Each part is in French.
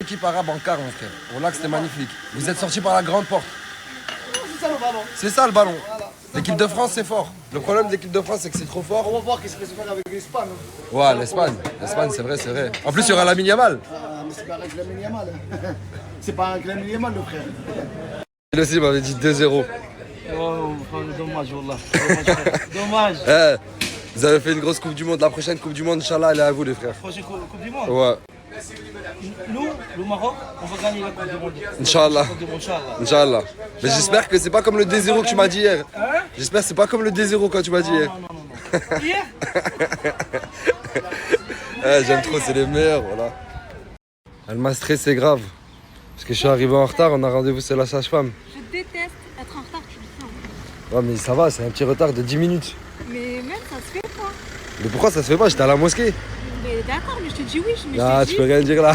équipe arabe en quart, mon frère. Au lac, c'était magnifique. Vous êtes sortis par la grande porte. C'est ça le ballon. C'est ça le ballon. Voilà. L'équipe de France, c'est fort. Le problème de l'équipe de France, c'est que c'est trop fort. On va voir qu'est-ce qui se passe avec l'Espagne. Ouais, l'Espagne. L'Espagne, c'est vrai, c'est vrai. En plus, il y aura Lamine Yamal. Ah, mais c'est pas un Lamine Yamal. C'est pas un Lamine Yamal, le frère. Il aussi m'avait dit 2-0. Oh, dommage, Wallah. Dommage. Eh, vous avez fait une grosse Coupe du Monde. La prochaine Coupe du Monde, Inch'Allah, elle est à vous, les frères. Prochaine Coupe du Monde. Ouais, Nous, le Maroc, on va gagner la Coupe du Monde. Inch'Allah. Coupe du Monde, Inch'Allah. Inch'Allah. Mais j'espère que c'est pas comme le D0 que tu m'as dit hier. Hein? J'espère que c'est pas comme le D0 quand tu m'as dit hier. Non. Hier? Eh, j'aime trop, c'est les meilleurs, voilà. Elle m'a stressé grave. Parce que je suis arrivé en retard, on a rendez-vous chez la sage-femme. Je déteste être en retard, tu le sais. Ouais, mais ça va, c'est un petit retard de 10 minutes. Mais même, ça se fait pas. Mais pourquoi ça se fait pas? J'étais à la mosquée. Mais d'accord, mais je te dis oui, mais Ah, je te tu dis... peux rien dire là.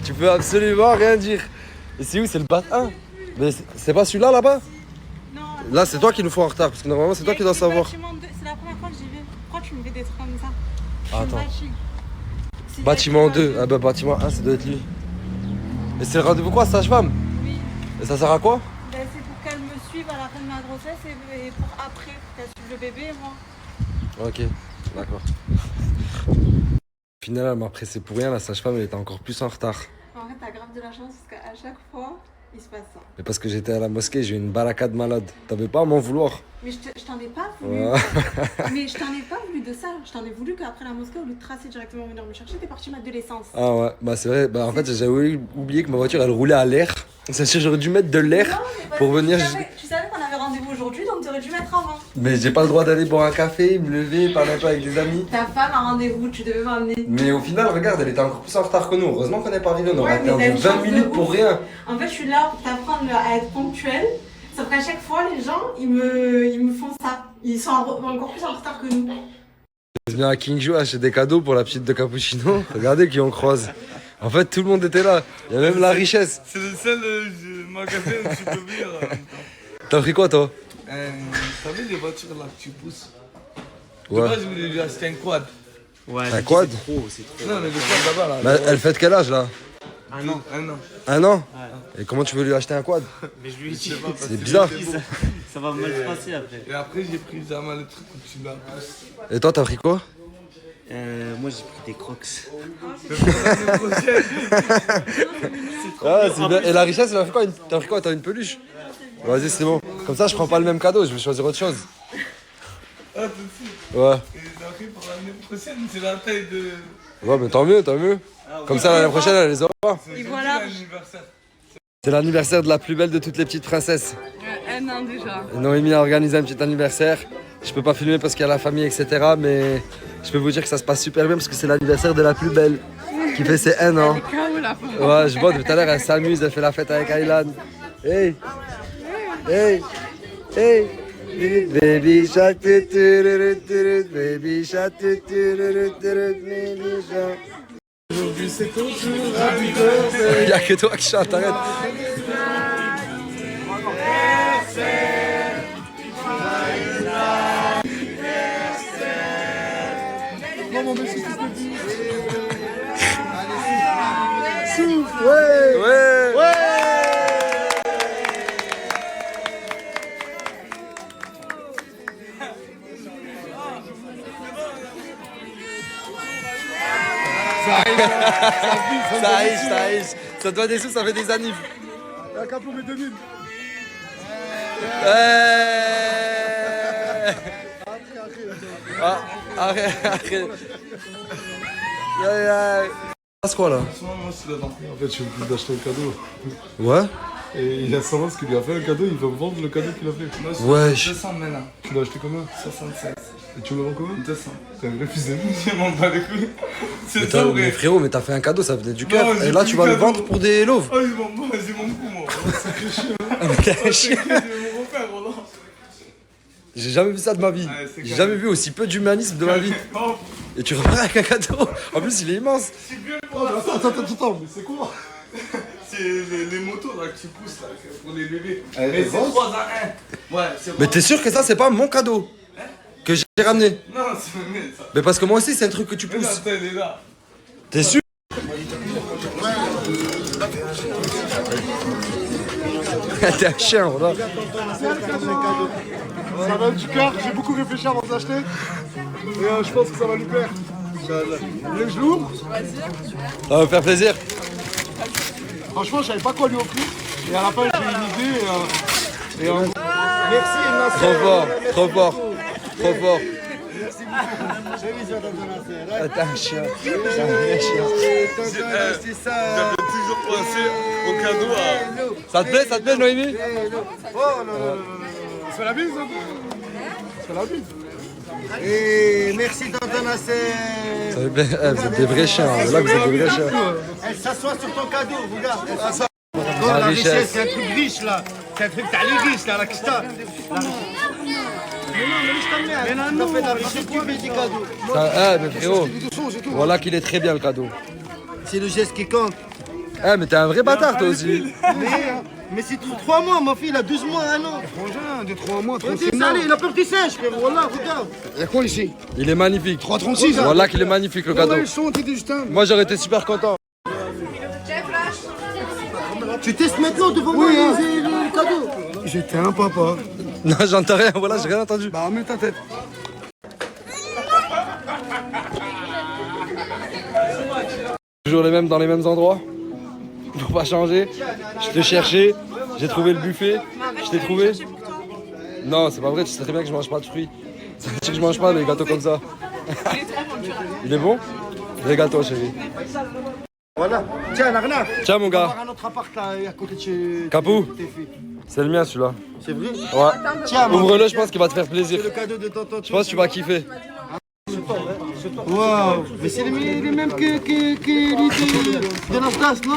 Tu peux absolument rien dire. Et c'est où? C'est le bat 1. Mais c'est pas celui-là là-bas? Non, Là, c'est toi qui nous faut en retard. Parce que normalement, c'est toi qui dois savoir. Bâtiment 2, c'est la première fois que j'y vais. Pourquoi tu me fais des trucs comme ça? Attends. C'est Bâtiment 2. Ah bah, bâtiment 1, ça doit être lui. Et c'est le rendez-vous quoi, sage-femme? Oui. Et ça sert à quoi? Ben, c'est pour qu'elle me suive à la fin de ma grossesse et pour après, pour qu'elle suive le bébé et moi. Ok, d'accord. Au final, elle m'a pressé pour rien. La sage-femme, elle était encore plus en retard. En fait, t'as grave de la chance parce qu'à chaque fois, il se passe ça. Mais parce que j'étais à la mosquée, j'ai eu une baraka de malade. T'avais pas à m'en vouloir. Mais je t'en ai pas voulu. Ouais. Mais je t'en ai pas voulu de ça. Je t'en ai voulu qu'après la mosquée, au lieu de tracer directement venir me chercher, t'es parti mettre de l'essence. Ah ouais, bah c'est vrai. Bah en fait, j'avais oublié que ma voiture, elle roulait à l'air. Ça veut dire que j'aurais dû mettre de l'air Non, mais parce pour que venir. Tu savais qu'on avait rendez-vous aujourd'hui, donc t'aurais dû mettre avant. Mais j'ai pas le droit d'aller boire un café, me lever, parler un peu avec des amis. Ta femme a rendez-vous, tu devais m'emmener. Mais au final, regarde, elle était encore plus en retard que nous. Heureusement qu'on n'est pas arrivé, on aurait Ouais, mais attendu t'as une 20 chance de minutes ouf. pour rien. En fait, je suis là pour t'apprendre à être ponctuel. Sauf qu'à chaque fois, les gens, ils me font ça. Ils sont encore plus en retard que nous. Je viens à King Joe acheter des cadeaux pour la petite de cappuccino. Regardez qui on croise. En fait, tout le monde était là. Il y a même la richesse. C'est le seul magasin où tu peux venir. T'as pris quoi, toi? T'as vu les voitures là que tu pousses? De Ouais. base, je voulais lui acheter un quad. Ouais, Un quad? Non, mais le quad là-bas là. Mais elle fait de quel âge, là? Un an. Un an. Un an? Et comment tu veux lui acheter un quad? Mais je lui ai dit, C'est bizarre. ça va mal se passer après. Et après, j'ai pris jamais le truc où tu la pousses. Et toi, t'as pris quoi? Moi j'ai pris des crocs. L'année prochaine. Ah, c'est bien. Et la richesse, elle a fait quoi? T'as pris quoi? T'as une peluche? Vas-y, c'est bon. Comme ça, je prends pas le même cadeau, je vais choisir autre chose. Ah, tout de suite. Ouais. Et après, pour l'année prochaine, c'est la taille de. Ouais, mais tant mieux, tant mieux. Comme ça, l'année prochaine, elle les aura. C'est voilà. l'anniversaire. C'est l'anniversaire de la plus belle de toutes les petites princesses. Un an déjà. Noémie a organisé un petit anniversaire. Je peux pas filmer parce qu'il y a la famille, etc. Mais je peux vous dire que ça se passe super bien parce que c'est l'anniversaire de la plus belle qui fait ses 1 an. Ouais, je vois, tout à l'heure, elle s'amuse, elle fait la fête avec Aylan. Hey! Hey! Hey! Baby shark, baby shark, baby shark. Aujourd'hui, c'est ton jour. Happy birthday. Y'a que toi qui chante, arrête. Ouais! Ouais! Ça arrive. Ça doit des sous, ça fait des annives. La Capo met 2000. Ah, arrête. Passe quoi là? Franchement, moi, je suis là-dedans. En fait, je suis obligé d'acheter un cadeau. Ouais? Et il y a Samas qui lui a fait un cadeau, il va me vendre le cadeau qu'il a fait. Moi, je suis Wesh. 200 maintenant. Tu l'as acheté combien? 76. Et tu me le vends combien? 200. T'es un vrai fils de pute, je m'en bats les couilles. C'est ça, Mais vrai. frérot, mais t'as fait un cadeau, ça venait du cœur. Non, j'ai Et là, pris tu vas le le cadeau. vendre pour des loaves. Oh, je m'en bats, j'ai mon coup, moi. Sacré chien. T'es un chien. Je vais me refaire, voilà. J'ai jamais vu ça de ma vie. Ouais, c'est J'ai clair. jamais vu aussi peu d'humanisme de ma vie. Oh, Et tu repars avec un cadeau. En plus, il est immense. c'est bien Oh, pour mais attends, mais c'est quoi? C'est les motos là que tu pousses là, pour les bébés. Elle Mais est c'est rose 3 à 1. Ouais, c'est Mais rose. t'es sûr que ça, c'est pas mon cadeau que j'ai ramené? Non, c'est le mien ça. Mais parce que moi aussi, c'est un truc que tu Mais là, pousses. attends, elle est là. T'es sûr? T'es un chien, voilà. Ça va du cœur, j'ai beaucoup réfléchi avant de l'acheter. Et je pense que ça va lui plaire. Les genoux, Ça va me faire plaisir. franchement, je savais pas quoi lui offrir. Et à la fin, j'ai eu une idée. Merci, Nasser. Trop fort, trop fort, trop fort. Ah, t'es un chien. T'es un vrai chien. J'avais toujours pensé au cadeau à... Ça te plaît, Noémie? C'est la bise, un peu. C'est la bise. Et merci, tonton Nasser. Ça me plaît. Eh, vous êtes des vrais chiens. Là, vous êtes des vrais chiens. Elle s'assoit sur ton cadeau, regarde. La richesse. C'est un truc riche, là. C'est un truc, t'as les riches, là, la kista. Mais non, non, fait la richesse du cadeau. Ça, mais frérot, voilà qu'il est très bien le cadeau. C'est le geste qui compte. Eh, mais t'es un vrai bâtard, toi aussi. Mais c'est 3 mois, ma fille, il a 12 mois, 1 an. Frangin, de 3 mois, 36 mois. Il a peur petit singe, frère, voilà, regarde. Il y a quoi ici? Il est magnifique. 3,36. Voilà qu'il est magnifique, le cadeau. Moi, j'aurais été super content. Tu testes maintenant devant moi le cadeau. J'étais un papa. Non, j'entends rien, voilà, j'ai rien entendu. Bah, mets ta tête. Toujours les mêmes dans les mêmes endroits. Faut pas changer. Je te cherchais, j'ai trouvé le buffet. Je t'ai trouvé. Non, c'est pas vrai, tu sais très bien que je mange pas de fruits. Ça veut dire que je mange pas des gâteaux comme ça. Il est bon? Régale-toi, chérie. Voilà. Tiens, l'arnaque. Tiens, mon On va gars. voir un autre appart là, à côté de chez Capou. tes filles. C'est le mien, celui-là. C'est vrai? Ouais. Tiens, Ouvre-le, je pense qu'il va te faire plaisir. c'est le cadeau de tonton. Je pense que tu vas kiffer. Waouh. Mais c'est les mêmes que de la place, non?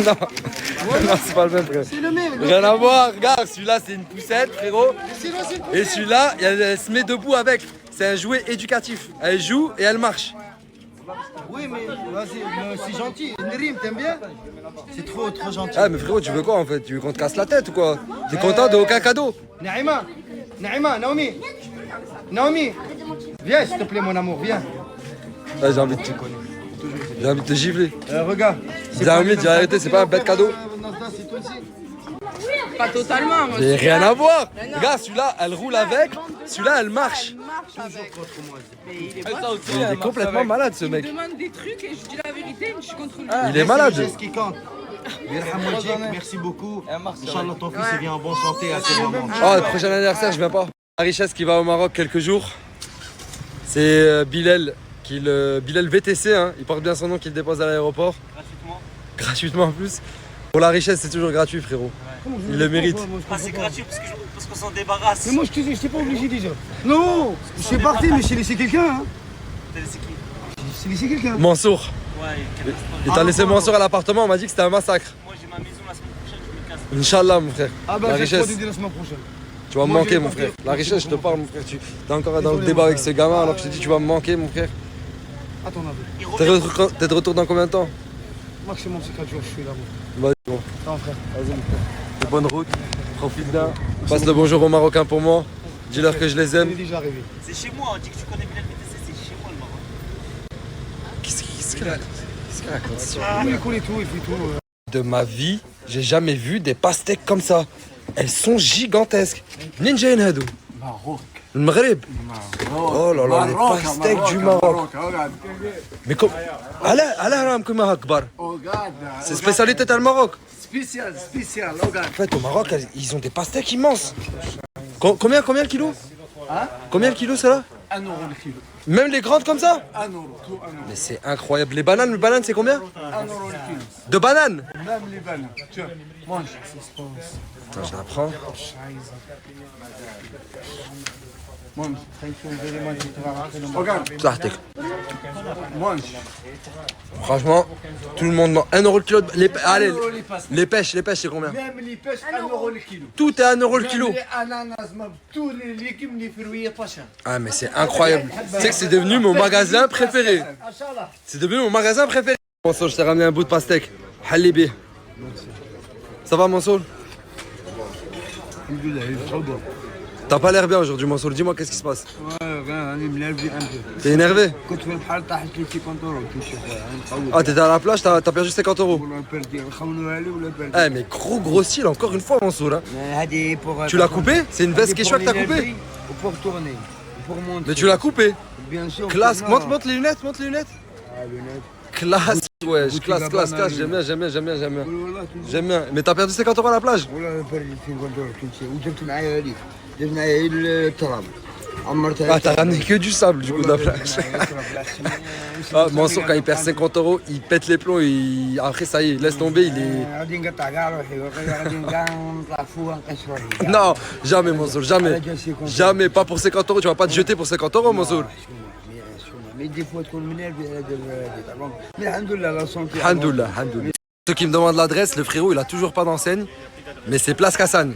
Non, c'est pas le même, frère. C'est le même. Rien à voir, regarde, celui-là c'est une poussette, frérot. Et celui-là, elle se met debout avec. C'est un jouet éducatif. Elle joue et elle marche. Oui, mais vas-y, c'est gentil. Nerim, t'aimes bien? C'est trop gentil. Ah, mais frérot, tu veux quoi en fait? Tu veux qu'on te casse la tête ou quoi? T'es content de aucun cadeau? Naïma, Naomi. Naomi, viens s'il te plaît, mon amour, viens. Ah, j'ai envie de te gifler. Regarde. Naomi, dis la vérité, c'est pas un bête cadeau? C'est toi aussi. Pas totalement, moi. Mais rien à voir. Regarde, celui-là, elle roule avec. Celui-là, elle marche. Il est complètement malade ce Il me mec. demande des trucs et je dis la vérité, mais je suis contre lui. Il est malade. C'est le geste qui compte. Merci beaucoup. Inch'Allah, ton fils il vient en bonne santé à ce moment. Oh, le prochain anniversaire, je viens pas. La richesse qui va au Maroc quelques jours, c'est Bilal, Bilal VTC, hein. Il porte bien son nom, qu'il dépose à l'aéroport. Gratuitement en plus. Pour la richesse, c'est toujours gratuit, frérot. Il le mérite. Ah, c'est gratuit parce qu'on s'en débarrasse. Mais moi je te dis, je t'ai pas obligé déjà. Non, je suis parti, mais j'ai laissé quelqu'un. Hein. T'as laissé qui? J'ai laissé quelqu'un. Mansour. Ouais, quelle Il t'a laissé Mansour à l'appartement, on m'a dit que c'était un massacre. Moi j'ai ma maison la semaine prochaine, je me casse. Inch'Allah, mon frère. Ah La bah, j'ai richesse. pas d'idée la semaine prochaine. Tu vas me Moi, manquer, j'ai mon pas frère. fait. La richesse, je te parle, mon frère. Tu es encore dans le débat avec ce gamin alors que je te dis tu vas me manquer, mon frère. À ton avis. T'es de retour dans combien de temps? Maximum c'est 4 jours, je suis là. Moi. Vas-y, bon. Non, frère. Vas-y, mon frère. De bonne route. Profite bien. Passe le bonjour aux Marocains pour moi. Dis-leur que je les Il aime. est déjà arrivé. C'est chez moi, on dit que tu connais bien le VTC, c'est chez moi le Maroc. Qu'est-ce qu'il raconte ça? Il connaît tout, il fait tout. De ma vie, j'ai jamais vu des pastèques comme ça. Elles sont gigantesques. Ninja Hadou. Maroc. Le Maghreb. Oh là là, les pastèques du Maroc. Mais comme. C'est spécialité dans le Maroc. Spécial, regarde. En fait, au Maroc, ils ont des pastèques immenses. Combien le kilo? Combien le kilo, ça là? 1 euro le kilo. Même les grandes comme ça? 1 euro, tout 1 euro. Mais c'est incroyable. Les bananes, c'est combien? 1 euro le kilo. De bananes? Même les bananes. Tiens, mange. Attends, je la prends. Mange. Regarde, Zartek. mange. Franchement, tout le monde mange. 1 euro le kilo. Allez, les pêches, c'est combien? Même les pêches, 1 euro le kilo. Tout est 1 euro le kilo. Même les ananas, même tous les légumes, les fruits, pas cher. Ah, mais c'est incroyable. Tu sais que c'est devenu mon magasin préféré. Inch'Allah. C'est devenu mon magasin préféré. Mansour, je t'ai ramené un bout de pastèque. Halibi. Ça va, Mansour? T'as pas l'air bien aujourd'hui, Mansour. Dis-moi, qu'est-ce qui se passe? Ouais, rien, il me un peu. T'es énervé? كنت في البحر طاحت لي 50 اورو تمشي خويا. Ah, t'étais à la plage, t'as perdu 50 euros. ولا بردي نخونوها لي ولا بردي. Eh, mais gros style, encore une fois, Mansour. Hein. هذه pour. Tu l'as coupé? C'est une veste Quechua que t'as coupée? Ou pour tourner. Pour monter. Mais tu l'as coupé? Bien sûr. Classe, monte les lunettes, monte les lunettes. Ah, lunettes. Classe, ouais, classe, j'aime bien. J'aime bien. Mais t'as perdu 50 euros à la plage? ولا بردي 50 اورو تمشي ودرت معايا هذيك. درت معايا التراب. Ah, t'as ramené que du sable du coup de la plage. Ah, Mansour, quand il perd 50 euros, il pète les plombs. Après, ça y est, laisse tomber, il est. غادي نقطع كاع روحي غادي نطلع فوق نقص روحي. Non, jamais, Mansour, jamais. Jamais, pas pour 50 euros. Tu vas pas te jeter pour 50 euros, Mansour. Mais des fois تكون من هذه mais alhamdoulilah la santé. Alhamdoulilah. Ceux qui me demandent l'adresse, le frérot, il a toujours pas d'enseigne. Mais c'est Place Cassagne.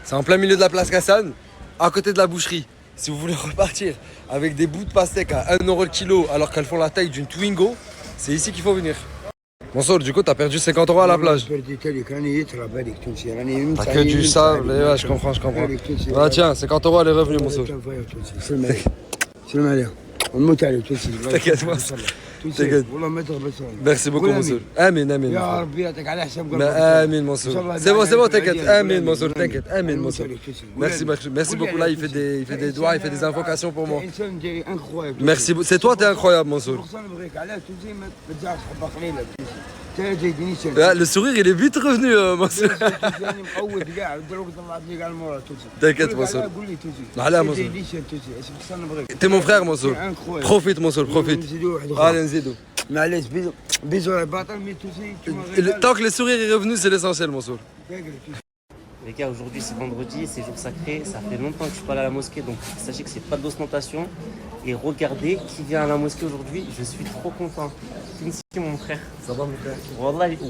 C'est en plein milieu de la Place Cassagne, à côté de la boucherie. Si vous voulez repartir avec des bouts de pastèque à 1 euro le kilo alors qu'elles font la taille d'une Twingo, c'est ici qu'il faut venir. Mansour, du coup, t'as perdu 50 euros à la plage. T'as que du sable, ouais, je comprends. Ah, tiens, 50 euros, elle est revenue, Mansour. T'inquiète, Mansour. T'inquiète. Merci beaucoup, Mansour. Amin. Amin, Mansour. C'est bon, t'inquiète. Amin, Mansour, t'inquiète. Amin, Mansour. Merci beaucoup. Là, il fait des doigts, il fait des invocations pour moi. Merci. C'est toi, t'es incroyable, Mansour. Le sourire, il est vite revenu, Mansour. T'inquiète, Mansour. Allez, Mansour. T'es mon frère, Mansour. Profite, Mansour, profite. Allez, Nzidou. Tant que le sourire est revenu, c'est l'essentiel, Mansour. Les gars, aujourd'hui c'est vendredi, c'est jour sacré. Ça fait longtemps que je suis pas allé à la mosquée, donc sachez que c'est pas d'ostentation. Et regardez qui vient à la mosquée aujourd'hui. Je suis trop content. Merci mon frère. Ça va, mon frère?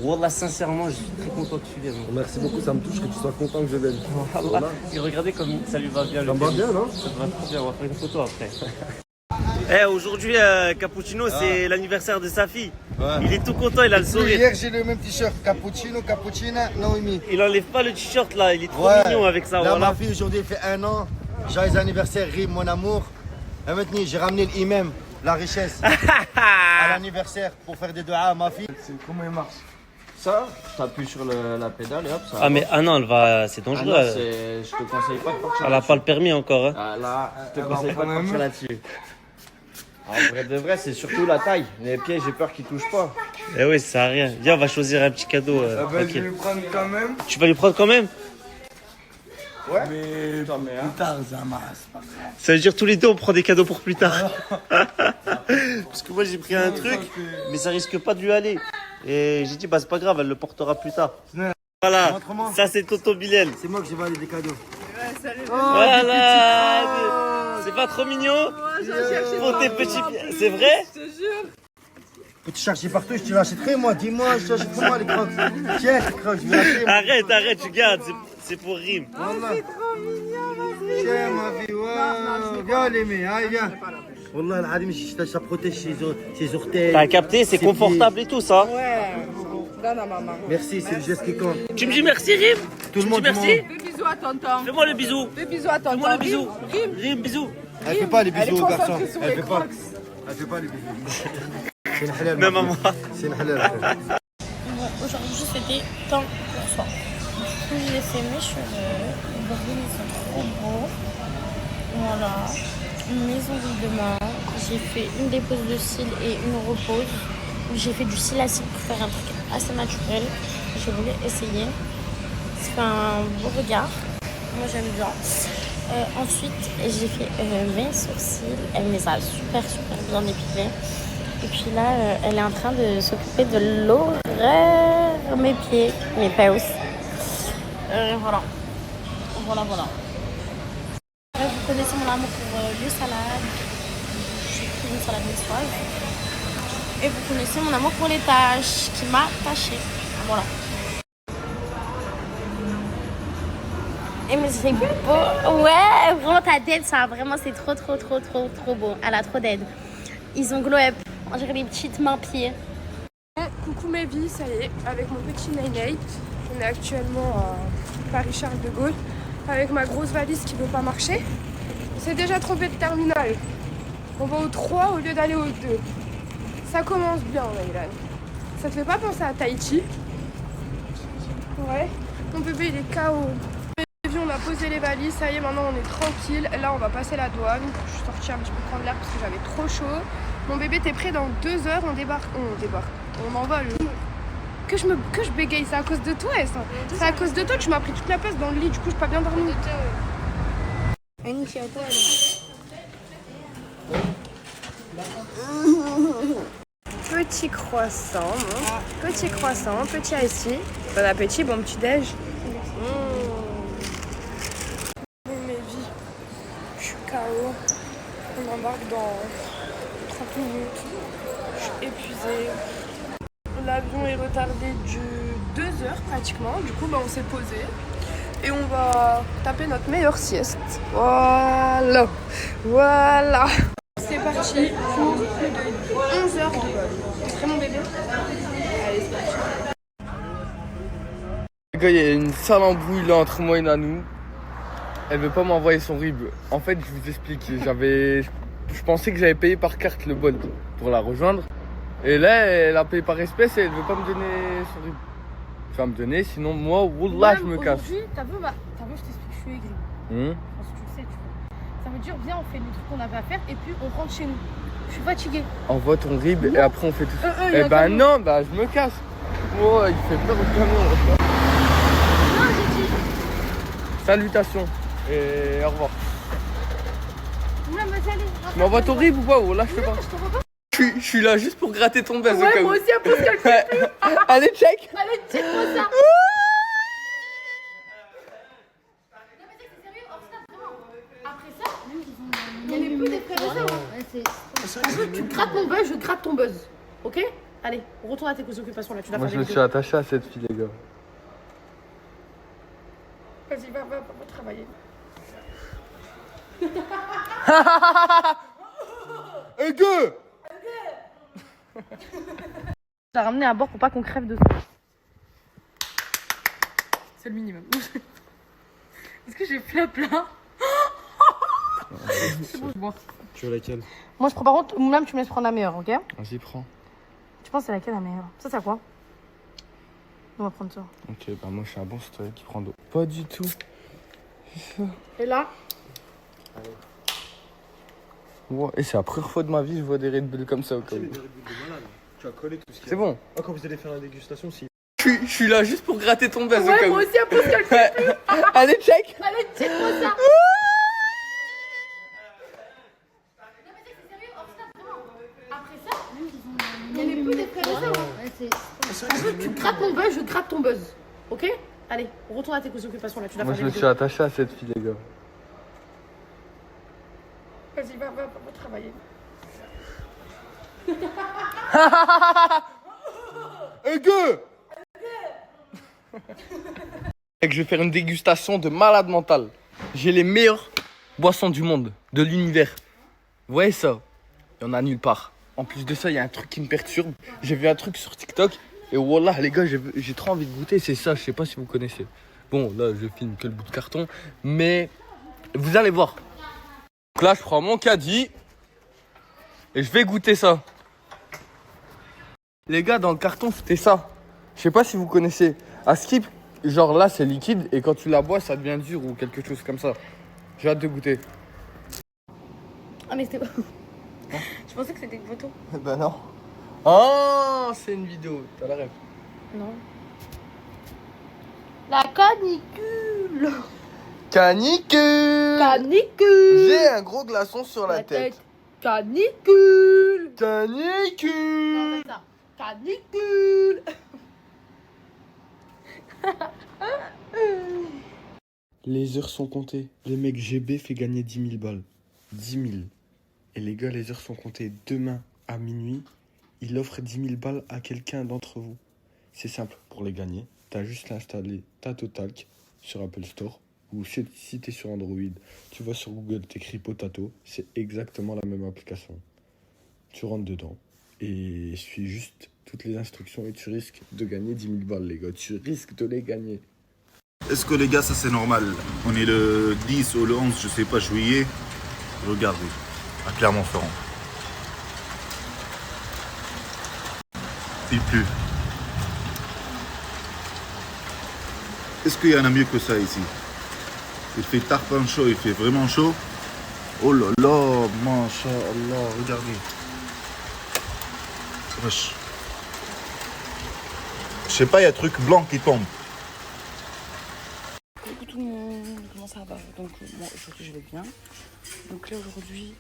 Wallah, sincèrement, je suis très content que tu viennes. Merci beaucoup, ça me touche que tu sois content que je vienne. Wallah. Et regardez comme ça lui va bien. Ça me va bien, non? Ça va trop bien, on va faire une photo après. Aujourd'hui, Cappuccino, c'est l'anniversaire de sa fille. Ouais. Il est tout content, il a le sourire. Hier, j'ai le même t-shirt. Cappuccina, Naomi. Il enlève pas le t-shirt là, il est trop mignon avec ça. Là, voilà. ma fille, aujourd'hui, fait 1 an. Joyeux anniversaire, Rim, mon amour. Et maintenant, j'ai ramené l'imam, la richesse, à l'anniversaire pour faire des doigts à ma fille. Comment il marche? Ça, t'appuies sur la pédale et hop, ça. Ah, mais elle va, c'est dangereux. Ah non, je te conseille pas de partir. Elle a pas le permis encore. Hein. Ah là, je te conseille pas de partir là-dessus. En vrai de vrai, c'est surtout la taille. Les pieds, j'ai peur qu'ils touchent pas. Eh oui, ça sert à rien. Viens, on va choisir un petit cadeau. Je vais lui prendre quand même. Tu vas lui prendre quand même? Ouais. Mais plus tard, ça masse. Ça veut dire tous les deux on prend des cadeaux pour plus tard. Parce que moi j'ai pris un truc, mais ça risque pas de lui aller. Et j'ai dit bah c'est pas grave, elle le portera plus tard. Voilà, ça c'est Toto Bilal. C'est moi que j'ai valé des cadeaux. Ouais, salut. Voilà, c'est pas trop mignon pour tes petits pieds. C'est vrai? Je te jure. Peux-tu chercher partout, je te l'achèterai moi. Dis-moi, je t'achète pour moi les crocs. Tiens, les crocs, je vais l'acheter. Arrête, tu gardes, c'est pour Rim. C'est trop mignon, tiens, ma vie, ouais. Viens, l'aimer, hein, viens. Wallah, l'Adim, ça protège ses orteils. T'as capté, c'est confortable et tout ça. Ouais. Donne à maman. Merci, c'est le geste qui compte. Tu me dis merci Rim? Tout le monde, merci. Fais bisous à tonton. Fais-moi le bisou. Fais bisous à tonton. Fais-moi le bisou. Rim. Bisou. Elle fait pas les Elle est bisous aux garçons. concentrée sur Elle les fait pas. crocs. Elle fait pas les bisous. C'est une halal. Même à moi. C'est une halal. Bon, aujourd'hui c'était temps pour soi. Du coup, j'ai fait mes cheveux. Ils sont trop beaux. Voilà. Mes ongles de main. J'ai fait une dépose de cils et une repose. J'ai fait du cil à cils pour faire un truc assez naturel. J'ai voulu essayer. Ça fait un beau regard. Moi j'aime bien. Ensuite, j'ai fait mes sourcils. Elle les a super bien épilés. Et puis là, elle est en train de s'occuper de l'horaire, mes pieds, mes paus. Voilà. Vous connaissez mon amour pour les salades. J'ai pris une salade niçoise. Et vous connaissez mon amour pour les tâches, qui m'a tachée. Voilà. Et mais c'est beau. Ouais, vraiment ta tête, ça, vraiment, c'est trop beau. Elle a trop d'aide. Ils ont glow up. On dirait des petites mains-pieds. Coucou mes vies, ça y est, avec mon petit Nainei. On est actuellement à Paris-Charles de Gaulle. avec ma grosse valise qui veut pas marcher. On s'est déjà trompé de terminal. On va au 3 au lieu d'aller au 2. Ça commence bien, Maïlan. Ça te fait pas penser à Tahiti? Ouais. Mon bébé, il est KO. On a posé les valises, ça y est, maintenant on est tranquille. Là, on va passer la douane. Je suis sortie un petit peu prendre l'air parce que j'avais trop chaud. Mon bébé, t'es prêt dans 2 heures, on débarque. On envole. Que je bégaye, c'est à cause de toi, ça. C'est à cause de toi que tu m'as pris toute la place dans le lit, du coup, j'ai pas bien dormi. Petit croissant, petit ici. Bon appétit, bon petit déj. Mes vies, je suis KO. On embarque dans 30 minutes. Je suis épuisée. L'avion est retardé de 2 heures pratiquement. Du coup, on s'est posé. Et on va taper notre meilleure sieste. Voilà. C'est parti pour plus de 11 heures de vol. Tu serais mon bébé? Allez, c'est parti. Les gars, il y a une sale embrouille là entre moi et Nanou. Elle veut pas m'envoyer son RIB. En fait, je vous explique. Je pensais que j'avais payé par carte le Bolt pour la rejoindre. Et là, elle a payé par espèce et elle veut pas me donner son RIB. Tu vas me donner, sinon moi, wallah, je me casse. Aujourd'hui, t'as vu, je t'explique, je suis aigri. Je pense que tu le sais, tu vois. Ça veut dire, viens, on fait les trucs qu'on avait à faire et puis on rentre chez nous. Je suis fatiguée. Envoie ton RIB et après on fait tout ça. Eh ben non, je me casse. Oh, il fait peur au camion. Non, j'ai dit. Salutations et au revoir. Non, vas-y, allez. Tu m'envoies ton RIB ou pas? Ou là, je fais pas. Je te vois pas. Je suis là juste pour gratter ton buzz. Ouais, moi aussi, après, qu'elle fait plus. Allez, check. Allez, check-moi ça. Après ça, il y a les plus des frères et sœurs. Tu grattes mon buzz, je gratte ton buzz. Ok? Allez, on retourne à tes occupations là. Tu l'as Moi, fait je me suis attaché à cette fille, les gars. Vas-y, va travailler. Et deux. T'as ramené à bord pour pas qu'on crève de C'est le minimum. Est-ce que j'ai flop là? C'est bon, je bois. Tu veux laquelle? Moi je prends par contre, même tu me laisses prendre la meilleure, ok? Vas-y, prends. Tu penses c'est laquelle la meilleure? Ça c'est à quoi? On va prendre ça. Ok, bah moi je suis un bon citoyen qui prend d'eau. Pas du tout. Et là? Ouais, et c'est la première fois de ma vie que je vois des Red Bull comme ça au cas où. Tu as collé tout ce qui C'est bon. Ah, quand vous allez faire la dégustation, si. Je suis là juste pour gratter ton buzz au Ouais, cas où. moi aussi, après, qu'elle fait plus. Allez, check. Allez, check-moi ça! Après ça, il y a les plus des frères et sœurs. Tu grattes mon buzz, je gratte ton buzz. Ok? Allez, on retourne à tes occupations là. Tu l'as Moi fait je me suis attaché à cette fille, les gars. Vas-y, va travailler. Et deux. Et que je vais faire une dégustation de malade mental. J'ai les meilleures boissons du monde, de l'univers. Vous voyez ça? Il y en a nulle part. En plus de ça, il y a un truc qui me perturbe. J'ai vu un truc sur TikTok. Et wallah, les gars, j'ai trop envie de goûter. C'est ça, je sais pas si vous connaissez. Bon, là, je filme que le bout de carton. Mais vous allez voir. Donc là, je prends mon caddie. Et je vais goûter ça. Les gars, dans le carton, c'était ça. Je sais pas si vous connaissez. À Skip, genre là, c'est liquide. Et quand tu la bois, ça devient dur ou quelque chose comme ça. J'ai hâte de goûter. Ah, mais c'était pas. Je pensais que c'était une photo. Ben non. Oh, c'est une vidéo. T'as la rêve. Non. La canicule! Canicule. Canicule! J'ai un gros glaçon sur la tête. Canicule! Canicule. Ça. Canicule! Les heures sont comptées. Le mec GB fait gagner 10 000 balles. 10 000. Et les gars, les heures sont comptées. Demain à minuit, il offre 10 000 balles à quelqu'un d'entre vous. C'est simple pour les gagner. T'as juste à installer Tatotalk sur Apple Store. Ou si t'es sur Android, tu vas sur Google, t'écris Potato. C'est exactement la même application. Tu rentres dedans et suis juste toutes les instructions et tu risques de gagner 10 000 balles, les gars. Tu risques de les gagner. Est-ce que les gars, ça c'est normal? On est le 10 ou le 11, je sais pas, juillet. Regardez, à Clermont-Ferrand. Il pleut. Est-ce qu'il y en a mieux que ça ici? Il fait tarpin chaud, il fait vraiment chaud. Oh là là, masha'Allah, regardez. Wesh. Je sais pas, il y a un truc blanc qui tombe. Coucou tout le monde, comment ça va? Donc moi aujourd'hui je vais bien. Donc là aujourd'hui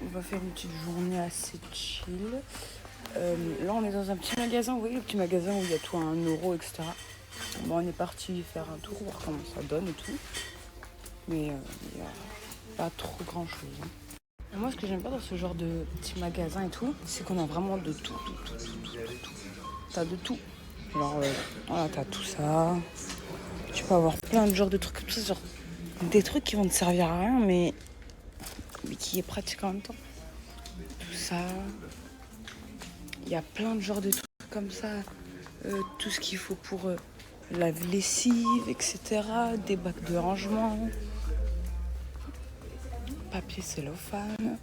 on va faire une petite journée assez chill. Là on est dans un petit magasin, vous voyez le petit magasin où il y a tout à 1 euro, etc. Bon, on est parti faire un tour, voir comment ça donne et tout. Mais il n'y a pas trop grand chose. Hein. Et moi ce que j'aime pas dans ce genre de petit magasin et tout, c'est qu'on a vraiment de tout. T'as de tout. Alors voilà, t'as tout ça. Tu peux avoir plein de genres de trucs comme ça, genre des trucs qui vont te servir à rien, mais qui est pratique en même temps. Tout ça. Il y a plein de genres de trucs comme ça. Tout ce qu'il faut pour la lessive, etc. Des bacs de rangement. Papier cellophane.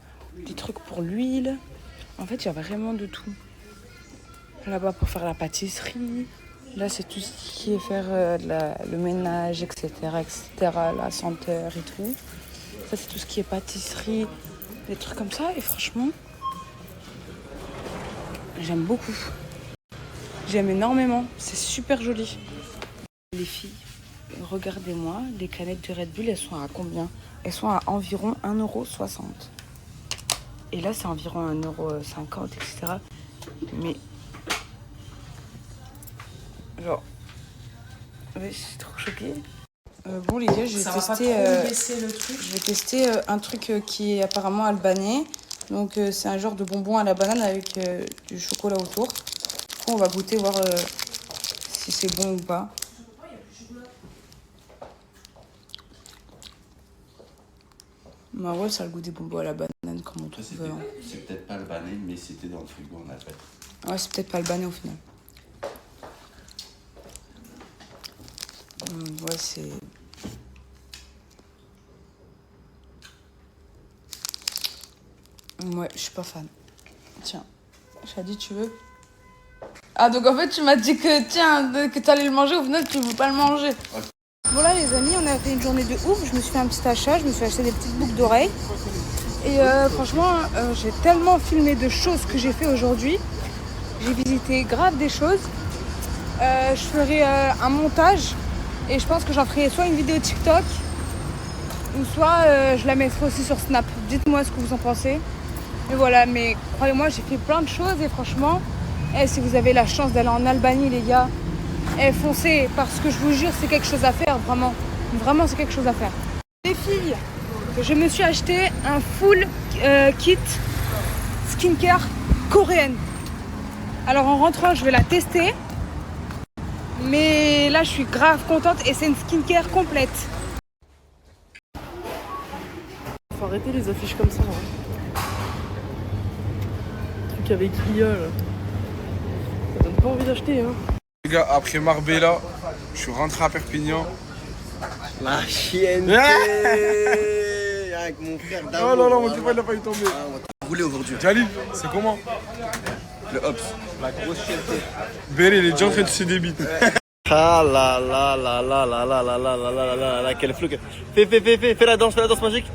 Des trucs pour l'huile. En fait, il y a vraiment de tout. Là-bas pour faire la pâtisserie. Là, c'est tout ce qui est faire le ménage, etc., la senteur et tout. Ça, c'est tout ce qui est pâtisserie, des trucs comme ça. Et franchement, j'aime beaucoup. J'aime énormément. C'est super joli. Les filles, regardez-moi, les canettes de Red Bull, elles sont à combien? Elles sont à environ 1,60 €. Et là, c'est environ 1,50 €, etc. Mais... genre, ouais, je suis trop choquée. Bon les gars, je vais tester un truc qui est apparemment albanais. Donc c'est un genre de bonbon à la banane avec du chocolat autour. On va goûter, voir si c'est bon ou pas. Bah ouais, ça a le goût des bonbons à la banane comme on trouve. C'est peut-être pas albanais, mais c'était dans le frigo, on appelle. Ouais, c'est peut-être pas albanais au final. Ouais, c'est... ouais, je suis pas fan. Tiens, Shadi, tu veux? Ah, donc en fait, tu m'as dit que, tiens, que t'allais le manger, au final, tu veux pas le manger. Okay. Voilà, les amis, on a fait une journée de ouf. Je me suis fait un petit achat, je me suis acheté des petites boucles d'oreilles. Et franchement, j'ai tellement filmé de choses que j'ai fait aujourd'hui. J'ai visité grave des choses. Je ferai un montage. Et je pense que j'en ferai soit une vidéo TikTok ou soit je la mettrai aussi sur Snap. Dites-moi ce que vous en pensez. Mais voilà, mais croyez-moi, j'ai fait plein de choses et franchement, si vous avez la chance d'aller en Albanie, les gars, foncez, parce que je vous jure, c'est quelque chose à faire, vraiment. Vraiment, c'est quelque chose à faire. Les filles, je me suis acheté un full kit skincare coréenne. Alors en rentrant, je vais la tester. Mais là, je suis grave contente et c'est une skincare complète. Faut arrêter les affiches comme ça. Hein. Truc avec IA, là. Ça donne pas envie d'acheter. Hein. Les gars, après Marbella, je suis rentré à Perpignan. La chienne. Avec mon frère d'amour. Oh non, non, mon téléphone n'a pas eu tomber. On va rouler aujourd'hui. Jalil, c'est comment? Le Hops. La grosse chienne. Béry, il est déjà en train de se débiter. Ah là là là là là là là là là là là là, quel flou. Fais la danse magique.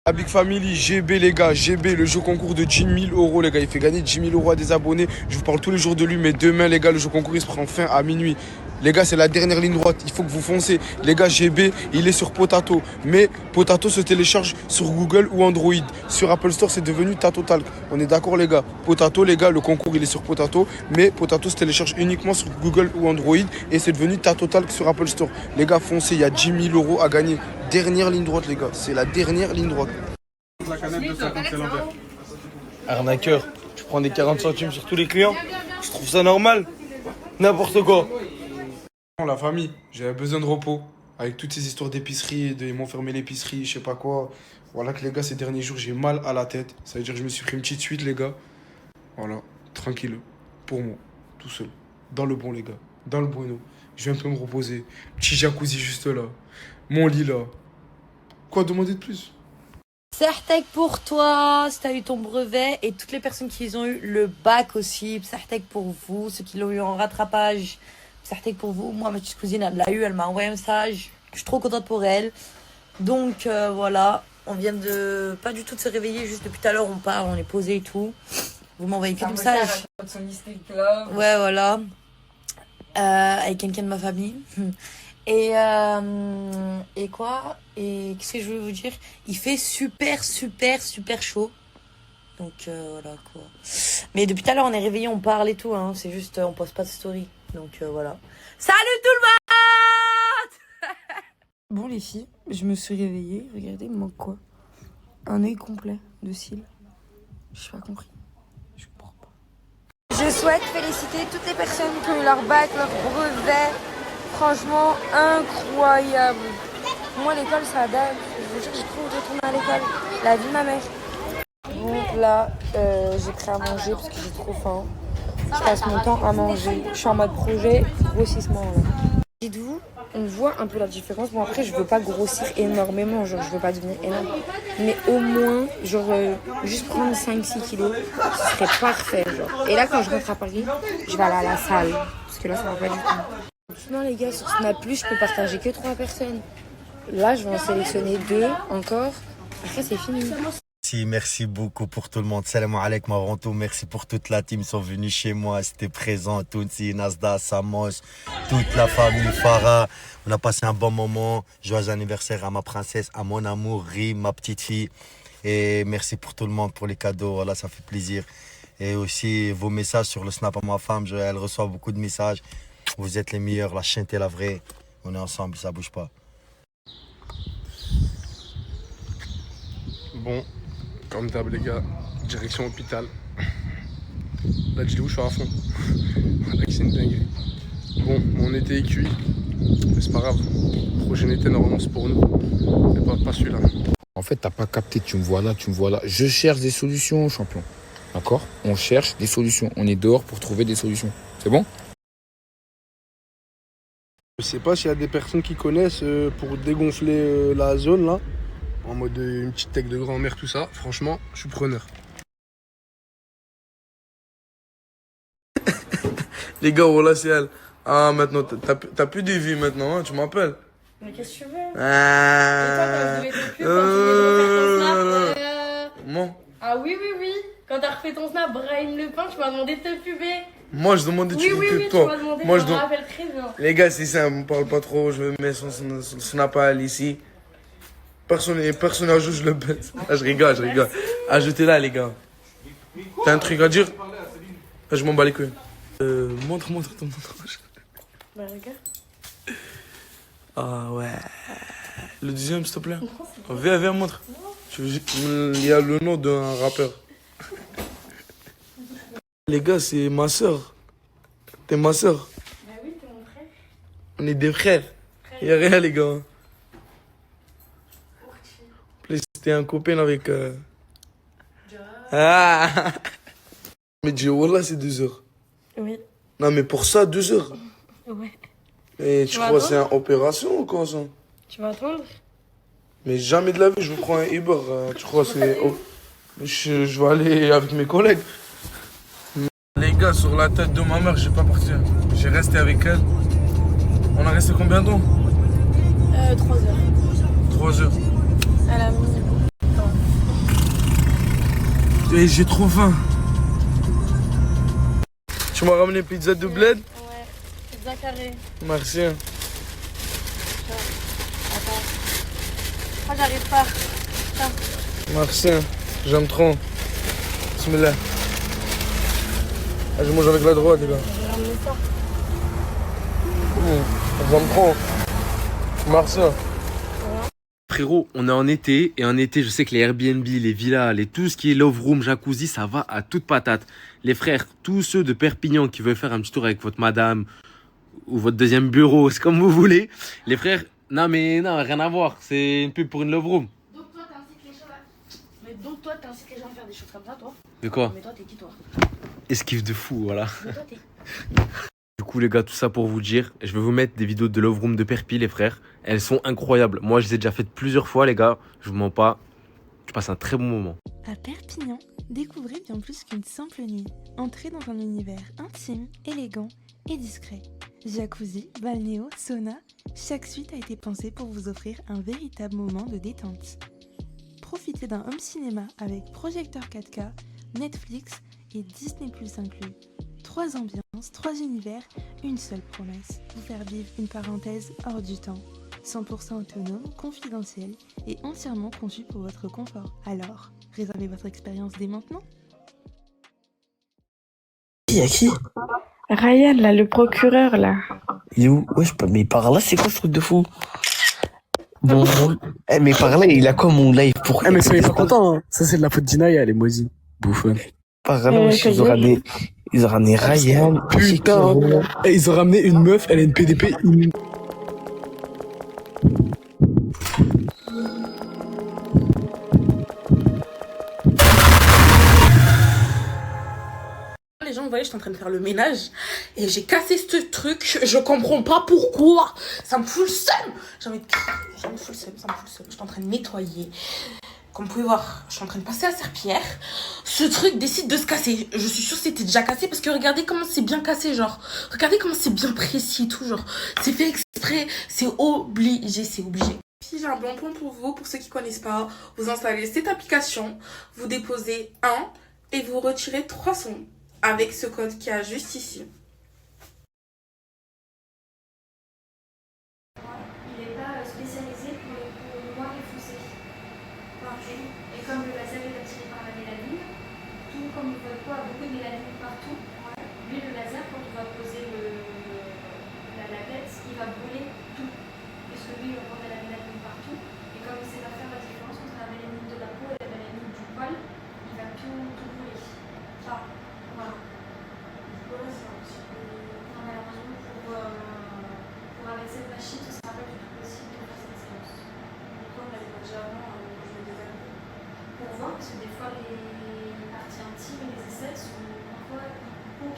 La Big Family, GB les gars, GB, le jeu concours de 10 000 € les gars, il fait gagner 10 000 € à des abonnés. Je vous parle tous les jours de lui, mais demain les gars, le jeu concours il se prend fin à minuit. Les gars, c'est la dernière ligne droite, il faut que vous foncez. Les gars, GB, il est sur Potato. Mais Potato se télécharge sur Google ou Android. Sur Apple Store, c'est devenu Tatotalk. On est d'accord les gars? Potato, les gars, le concours, il est sur Potato. Mais Potato se télécharge uniquement sur Google ou Android. Et c'est devenu Tatotalk sur Apple Store. Les gars, foncez, il y a 10 000 € à gagner. Dernière ligne droite les gars, c'est la dernière ligne droite. La canette de 50, c'est l'envers. Arnaqueur, tu prends des 40 centimes sur tous les clients? Je trouve ça normal. N'importe quoi. La famille, j'avais besoin de repos. Avec toutes ces histoires d'épicerie, ils m'ont fermé l'épicerie, je sais pas quoi. Voilà que les gars, ces derniers jours, j'ai mal à la tête. Ça veut dire que je me suis pris une petite suite, les gars. Voilà, tranquille. Pour moi, tout seul. Dans le bon, les gars. dans le Bruno. Je vais un peu me reposer. Petit jacuzzi juste là. Mon lit là. Quoi demander de plus? Certec pour toi, si t'as eu ton brevet, et toutes les personnes qui ont eu le bac aussi. Certec pour vous, ceux qui l'ont eu en rattrapage. Certec pour vous. Moi, ma petite cousine, elle l'a eu, elle m'a envoyé un message. Je suis trop contente pour elle. Donc voilà, on vient de pas du tout de se réveiller, juste depuis tout à l'heure on part, on est posé et tout. Vous m'envoyez que des messages. Ouais, voilà. Avec quelqu'un de ma famille. Et quoi? Et qu'est-ce que je veux vous dire? Il fait super chaud. Donc voilà quoi. Mais depuis tout à l'heure on est réveillés, on parle et tout, hein. C'est juste on poste pas de story. Donc voilà. Salut tout le monde! Bon les filles, je me suis réveillée. Regardez, il me manque quoi? Un œil complet de cils. J'ai pas compris. Je comprends pas. Je souhaite féliciter toutes les personnes qui ont eu leur bac, leur brevet. Franchement, incroyable. Moi, l'école, ça date. Je vous jure, j'ai trop envie de retourner à l'école. La vie de ma mère. Donc là, j'ai pris à manger parce que j'ai trop faim. Je passe mon temps à manger. Je suis en mode projet grossissement. Là. Dites-vous, on voit un peu la différence. Bon, après, je veux pas grossir énormément. Genre, je veux pas devenir énorme. Mais au moins, genre, juste prendre 5-6 kilos, ce serait parfait. Genre. Et là, quand je rentre à Paris, je vais aller à la salle. Parce que là, ça va pas du tout. Sinon les gars, sur Snap+, je peux partager que 3 personnes. Là, je vais en sélectionner 2 encore. Après, c'est fini. Merci beaucoup pour tout le monde. Salam alaikum avant tout. Merci pour toute la team. Ils sont venus chez moi. C'était présent. Tounsi, Nasda, Samos, toute la famille, Farah. On a passé un bon moment. Joyeux anniversaire à ma princesse, à mon amour, Rim, ma petite fille. Et merci pour tout le monde, pour les cadeaux. Voilà, ça fait plaisir. Et aussi vos messages sur le Snap à ma femme. Elle reçoit beaucoup de messages. Vous êtes les meilleurs, la chaîne est la vraie. On est ensemble, ça bouge pas. Bon, comme d'hab les gars, direction hôpital. Là je dis où je suis à fond. Là c'est une dinguerie. Bon, mon été est cuit. Mais c'est pas grave. Le prochain été normalement c'est pour nous. Mais pas celui-là. En fait t'as pas capté, tu me vois là. Je cherche des solutions, champion. D'accord? On cherche des solutions. On est dehors pour trouver des solutions. C'est bon? Je sais pas s'il y a des personnes qui connaissent pour dégonfler la zone là, en mode une petite tech de grand-mère, tout ça. Franchement, je suis preneur. Les gars, voilà, c'est elle. Ah, maintenant, t'as plus de vie maintenant, hein, tu m'appelles. Mais qu'est-ce que tu veux? Ah. Et toi, quand je devais te pub, quand tu voulais refaire ton snap, Comment? Ah oui. Quand t'as refait ton snap, Brahim Lepin, tu m'as demandé de te puber. Moi, je demandais Oui, toi. tu m'as demandé, Moi, je me rappelle très bien. Les gars, c'est ça, on parle pas trop, je mets son snap à elle ici. Personne à jouer, je le baisse. Ah, je rigole. Ajoutez-la, les gars. T'as un truc à dire? Ah, je m'en bats les couilles. Montre ton montage. Bah, regarde. Ah ouais. Le deuxième, s'il te plaît. Viens, montre. Il y a le nom d'un rappeur. Les gars, c'est ma soeur. T'es ma soeur. Bah oui, t'es mon frère. On est des frères. Il y a rien, les gars. En plus, c'était un copain avec... Ah. Mais dis, voilà, c'est 2 heures. Oui. Non, mais pour ça, 2 heures. Ouais. Et tu crois que c'est une opération ou quoi, ça? Tu vas attendre? Mais jamais de la vie, je vous prends un Uber. Tu crois que c'est... Oh. Je vais aller avec mes collègues. Les gars, sur la tête de ma mère, j'ai pas parti. J'ai resté avec elle. On a resté combien de temps? 3 heures. 3 heures. À la minute. Et j'ai trop faim. Tu m'as ramené pizza de bled? Ouais, pizza carré. Merci. Attends. Ah, j'arrive pas. Tiens. Merci. J'aime trop. Bismillah. Ah, je mange avec la droite, les gars. J'aime trop. Merci. Frérot, on est en été, et en été, je sais que les Airbnb, les villas, tout ce qui est love room, jacuzzi, ça va à toute patate. Les frères, tous ceux de Perpignan qui veulent faire un petit tour avec votre madame, ou votre deuxième bureau, c'est comme vous voulez. Les frères, non, rien à voir, c'est une pub pour une love room. Donc toi, t'incites les gens à faire des choses comme ça, toi? De quoi? Mais toi, t'es qui, toi? Esquive de fou, voilà. Mais toi, t'es... Du coup les gars, tout ça pour vous dire, je vais vous mettre des vidéos de Love Room de Perpi les frères. Elles sont incroyables. Moi je les ai déjà faites plusieurs fois les gars, je vous mens pas. Je passe un très bon moment. À Perpignan, découvrez bien plus qu'une simple nuit. Entrez dans un univers intime, élégant et discret. Jacuzzi, balnéo, sauna, chaque suite a été pensée pour vous offrir un véritable moment de détente. Profitez d'un home cinéma avec projecteur 4K, Netflix et Disney+ inclus. 3 ambiances, 3 univers, une seule promesse. Vous faire vivre une parenthèse hors du temps. 100% autonome, confidentiel et entièrement conçu pour votre confort. Alors, réservez votre expérience dès maintenant. Y'a qui? Ryan, là, le procureur, là. Il est où? Wesh, mais par là, c'est quoi ce truc de fou? Bon, mais par là, il a quoi mon live pour... mais soyez pas contents, hein. Ça, c'est de la faute d'Inaya, elle est moisie. Bouffonne. Par là, wesh, ils ont ramené Ryan. Putain. Et ils ont ramené une meuf, elle a une PDP. Les gens, vous voyez, je suis en train de faire le ménage et j'ai cassé ce truc. Je comprends pas pourquoi. Ça me fout le seum. J'ai envie de crier. Ça me fout le seum. Je suis en train de nettoyer. Comme vous pouvez voir, je suis en train de passer la serpillière. Ce truc décide de se casser. Je suis sûre que c'était déjà cassé parce que regardez comment c'est bien cassé, genre. Regardez comment c'est bien précis et tout, genre. C'est fait exprès. C'est obligé, c'est obligé. Si j'ai un bon plan pour vous, pour ceux qui connaissent pas, vous installez cette application, vous déposez 1 et vous retirez 3 sons avec ce code qu'il y a juste ici. Il n'est pas spécialisé pour les peaux noires et foncées. Et comme le laser est attiré par la mélanine, tout comme votre peau a beaucoup de mélanine partout, lui le laser quand on va poser la tête, il va brûler tout. Puisque lui il va porter la mélanine partout. Et comme il sait pas faire la différence entre la mélanine de la peau et la mélanine du poil, il va tout brûler. Ça, voilà. Non, malheureusement, pour avec cette machine, ce sera pas du tout possible de faire cette séance. Pourquoi on l'avait déjà avant, je vais des années pour voir, parce que des fois, les parties intimes et les aisselles sont parfois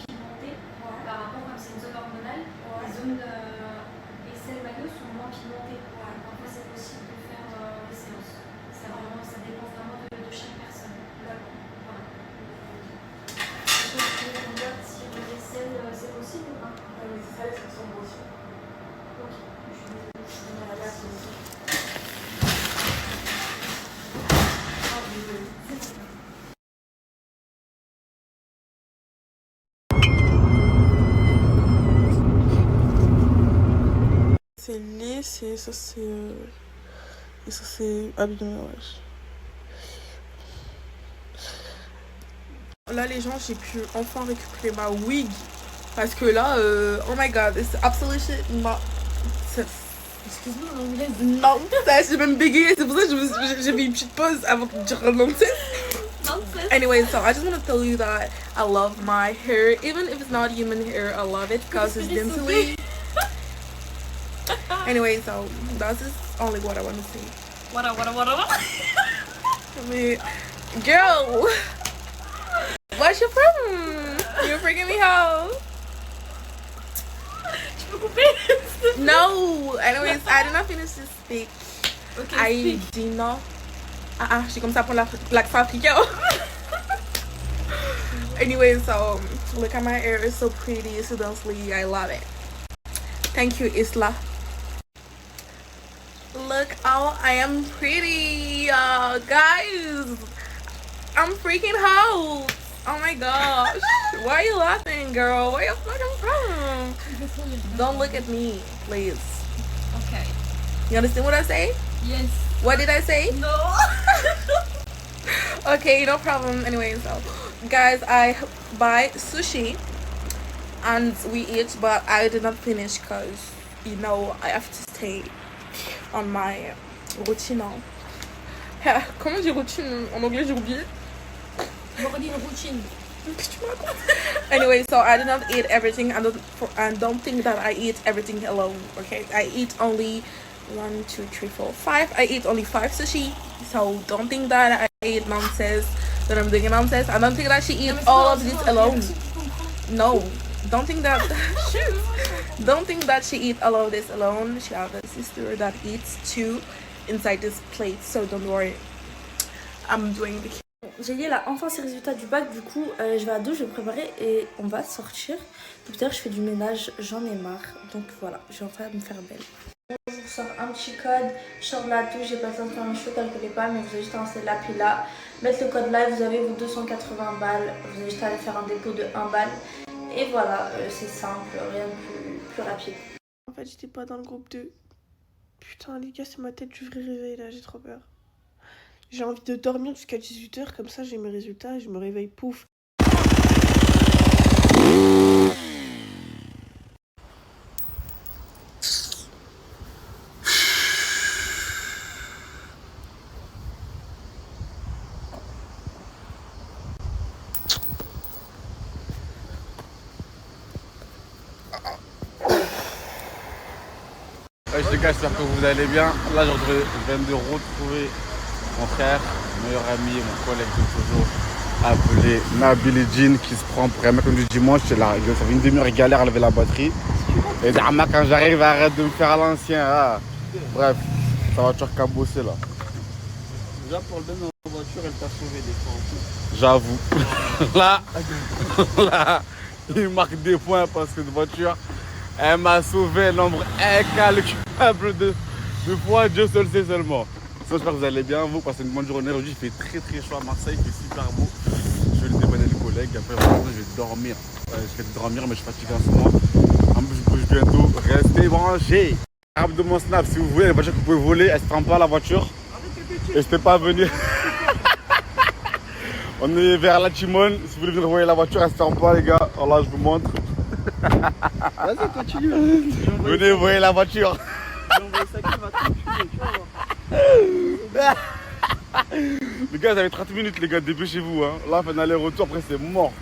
pigmentées par rapport, comme c'est une zone hormonale, les zones aisselles maillot sont moins pigmentées. Parfois, c'est possible de faire des séances. Ça dépend vraiment de chaque personne. D'accord. Voilà. Si les aisselles, c'est possible ou pas? Les aisselles, ça ressemble aussi. Ok, je suis désolée, je vais la place aussi. C'est lisse et ça c'est... Et ça c'est abîmé, wesh. Là les gens, j'ai pu enfin récupérer ma wig. Parce que là, oh my god, it's absolutely not... Excuse-moi en anglais. Non, j'ai même bégayé, c'est pour ça que j'ai fait une petite pause avant de dire nonsense. Anyway, so I just want to tell you that I love my hair. Even if it's not human hair, I love it because it's dentally. Anyway, so that's just only what I want to say. What? I mean, girl, what's your problem? You're freaking me out. No, anyways, I did not finish this speech. Okay, I did not. J'ai comme ça pour l'accent africain. Anyway, so look at my hair, it's so pretty, so densely, I love it. Thank you, Isla. Look how I am pretty, guys. I'm freaking hot. Oh my gosh. Why are you laughing, girl? Where you fucking from? Don't look at me, please. Okay. You understand what I say? Yes. What did I say? No. Okay, no problem. Anyway, so guys, I buy sushi and we eat, but I did not finish because you know I have to stay on my routine. Comment dire routine en anglais? J'ai oublié. Routine. Anyway, so I did not eat everything. I don't think that I eat everything alone. Okay, I eat only 1, 2, 3, 4, 5. I eat only 5 sushi. So don't think that I ate nonsense. That I'm doing nonsense. I don't think that she eats all of this alone. No, don't think that shoot. Don't think that she eat all of this alone. She have a sister that eats too inside this plate. So don't worry. I'm doing the. J'ai lié là enfin ces résultats du bac, du coup je vais à 2, je vais me préparer et on va sortir. Depuis tout à l'heure je fais du ménage, j'en ai marre. Donc voilà, je vais enfin me faire belle. Je vous sors un petit code, je sors de la douche, j'ai pas besoin de faire un cheveu, calculez pas, mais vous avez juste à lancer l'appli là, mettre le code là, vous avez vos 280 balles, vous avez juste à aller faire un dépôt de 1 balle. Et voilà, c'est simple, rien de plus rapide. En fait j'étais pas dans le groupe 2. Putain les gars, c'est ma tête du vrai réveil là, j'ai trop peur. J'ai envie de dormir jusqu'à 18h, comme ça j'ai mes résultats et je me réveille pouf. Ouais, je te cache, j'espère que vous allez bien. Là, je viens de retrouver mon frère, mon meilleur ami, mon collègue de toujours, appelé Nabil Jean, qui se prend pour un mec comme du dimanche. Là, ça fait une demi-heure, il galère à lever la batterie. Et Dama, quand j'arrive, arrête de me faire à l'ancien. Ah. Bref, sa voiture cabossée là. Déjà, pour le bien dans la voiture, elle t'a sauvé des fois en plus. J'avoue. Là, il marque des points parce que cette voiture, elle m'a sauvé un nombre incalculable de fois, Dieu seul sait seulement. J'espère que vous allez bien, vous passez une bonne journée. Aujourd'hui, il fait très très chaud à Marseille, il fait super beau. Je vais lui dépanner le collègue, après je vais dormir. Je vais dormir, mais je suis fatigué en ce moment. En plus, je bouge bientôt. Restez branchés. Arabe de mon snap, si vous voulez, la voiture que vous pouvez voler, elle se prend pas la voiture. N'hésitez pas à venir. On est vers la Timone. Si vous voulez venir voler la voiture, elle se ferme pas, les gars. Alors là, je vous montre. Vas-y, continue. Venez voler la voiture. Les gars, vous avez 30 minutes, les gars, dépêchez-vous. Hein. Là, on fait un aller-retour, après c'est mort.